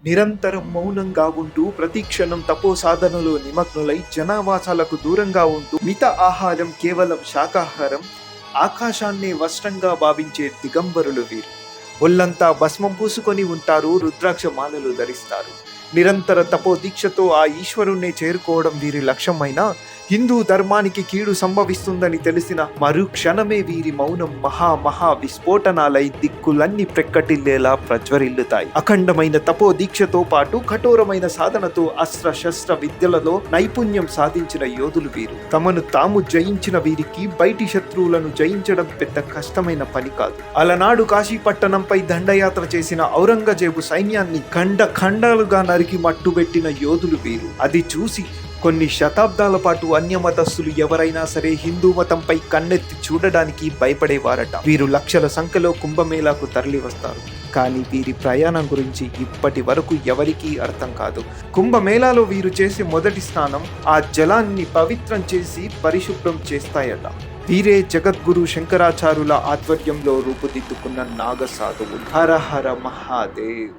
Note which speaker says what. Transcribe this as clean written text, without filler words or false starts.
Speaker 1: నిరంతరం మౌనంగా ఉంటూ ప్రతి క్షణం తపో సాధనలో నిమగ్నులై జనావాసాలకు దూరంగా ఉంటూ మిత ఆహారం కేవలం శాకాహారం, ఆకాశాన్నే వస్త్రంగా భావించే దిగంబరులు వీరు. ఒళ్ళంతా భస్మం పూసుకొని ఉంటారు, రుద్రాక్ష మాలలు ధరిస్తారు. నిరంతర తపో దీక్షతో ఆ ఈశ్వరుణ్ణి చేరుకోవడం వీరి లక్ష్యమైనా హిందూ ధర్మానికి కీడు సంభవిస్తుందని తెలిసిన మరుక్షణమే వీరి మౌనం మహా విస్ఫోటనాలై దిక్కులన్నీ ప్రక్కటిల్లేలా ప్రజ్వరిల్లుతాయి. అఖండమైన తపో దీక్షతో పాటు కఠోరమైన సాధనతో అస్త్ర శస్త్ర విద్యలలో నైపుణ్యం సాధించిన యోధులు వీరు. తమను తాము జయించిన వీరికి బయటి శత్రువులను జయించడం పెద్ద కష్టమైన పని కాదు. అలనాడు కాశీ పట్టణంపై దండయాత్ర చేసిన ఔరంగజేబు సైన్యాన్ని ఖండాలుగా నరికి మట్టుబెట్టిన యోధులు వీరు. అది చూసి కొన్ని శతాబ్దాల పాటు అన్యమతస్థులు ఎవరైనా సరే హిందూ మతంపై కన్నెత్తి చూడడానికి భయపడేవారట. వీరు లక్షల సంఖ్యలో కుంభమేళాకు తరలి వస్తారు. కానీ వీరి ప్రయాణం గురించి ఇప్పటి వరకు ఎవరికీ అర్థం కాదు. కుంభమేళాలో వీరు చేసే మొదటి స్నానం ఆ జలాన్ని పవిత్రం చేసి పరిశుభ్రం చేస్తాయట. వీరే జగద్గురు శంకరాచార్యుల ఆధ్వర్యంలో రూపుదిద్దుకున్న నాగ సాధువులు. హర హర మహాదేవ్.